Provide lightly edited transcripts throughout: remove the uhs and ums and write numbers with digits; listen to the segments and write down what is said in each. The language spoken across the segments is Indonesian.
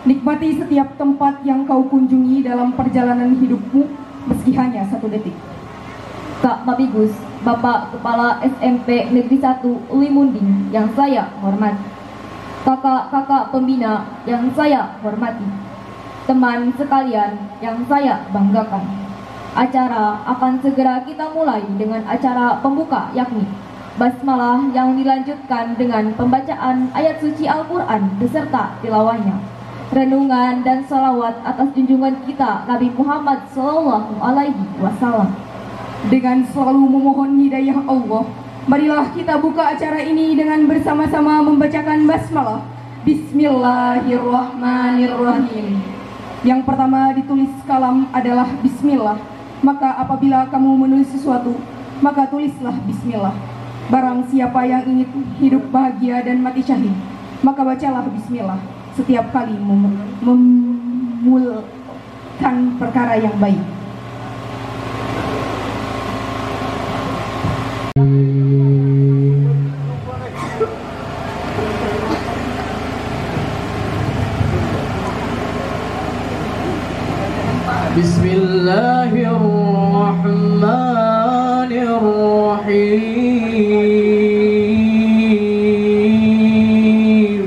Nikmati setiap tempat yang kau kunjungi dalam perjalanan hidupmu, meski hanya 1 detik. Kak Mabigus, Bapak Kepala SMP Negeri 1 Uli Munding yang saya hormati. Kakak-kakak pembina yang saya hormati. Teman sekalian yang saya banggakan. Acara akan segera kita mulai dengan acara pembuka, yakni basmalah yang dilanjutkan dengan pembacaan ayat suci Al-Quran beserta tilawahnya, renungan dan salawat atas junjungan kita Nabi Muhammad SAW. Dengan selalu memohon hidayah Allah, marilah kita buka acara ini dengan bersama-sama membacakan basmalah. Bismillahirrahmanirrahim. Yang pertama ditulis kalam adalah Bismillah. Maka apabila kamu menulis sesuatu, maka tulislah Bismillah. Barang siapa yang ingin hidup bahagia dan mati syahid, maka bacalah Bismillah setiap kali memulkan perkara yang baik. Bismillahirrahmanirrahim.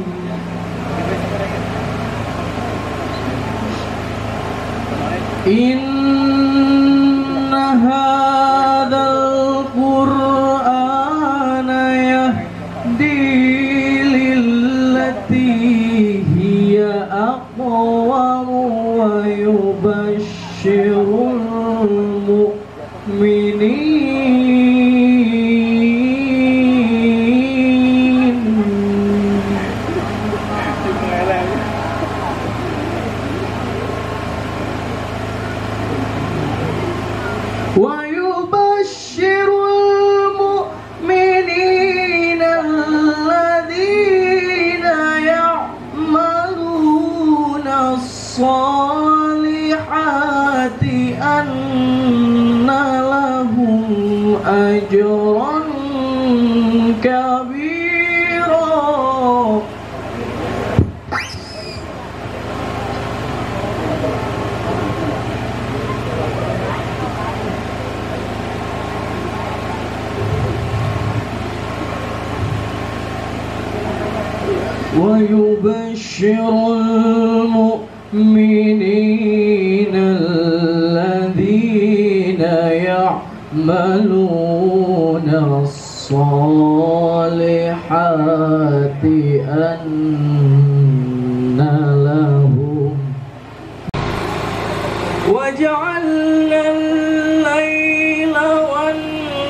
Inna hadzal Qur'ana yahdi lillati hiya aqwam wa yubashshirul mu'minin wa yubashshirul mu'minina alladhina ya'maluna as-salihati anna lahum ajran kabira. ويبشر المؤمنين الذين يعملون الصالحات أن لهم وجعلنا الليل والنهار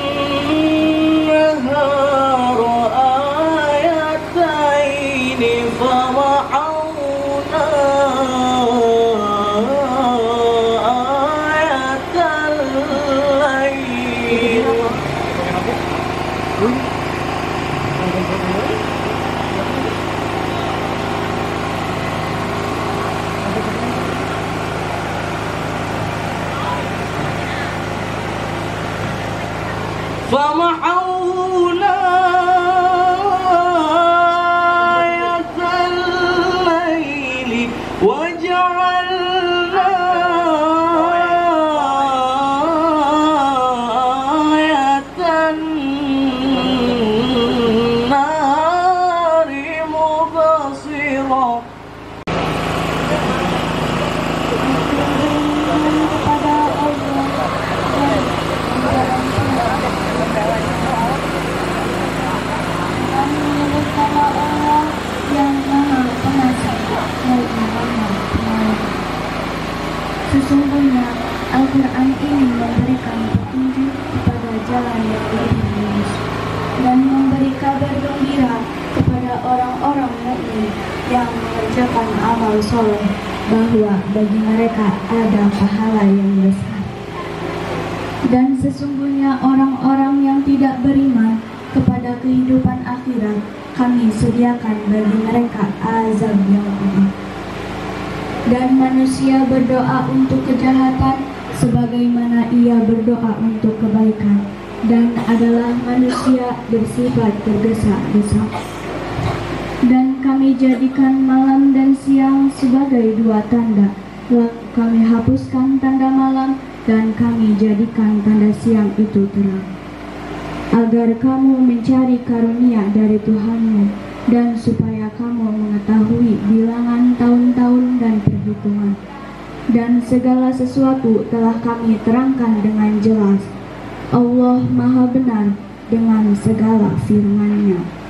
آيتين فمحونا آية الليل فمحونا آية الليل وجعلنا آية النهار مبصرة. Sesungguhnya Al-Quran ini memberikan petunjuk kepada jalan yang lebih lurus dan memberi kabar gembira kepada orang-orang mukmin yang mengerjakan amal soleh bahwa bagi mereka ada pahala yang besar. Dan sesungguhnya orang-orang yang tidak beriman kepada kehidupan akhirat, kami sediakan bagi mereka azab yang pedih. Dan manusia berdoa untuk kejahatan sebagaimana ia berdoa untuk kebaikan, dan adalah manusia bersifat tergesa-gesa. Dan kami jadikan malam dan siang sebagai sebagai dua tanda. Lalu kami hapuskan tanda malam dan kami jadikan tanda siang itu terang, agar kamu mencari karunia dari Tuhanmu dan supaya kamu mengetahui bilangan tahun-tahun dan perhitungan. Dan segala sesuatu telah kami terangkan dengan jelas. Allah Maha benar dengan segala firman-Nya.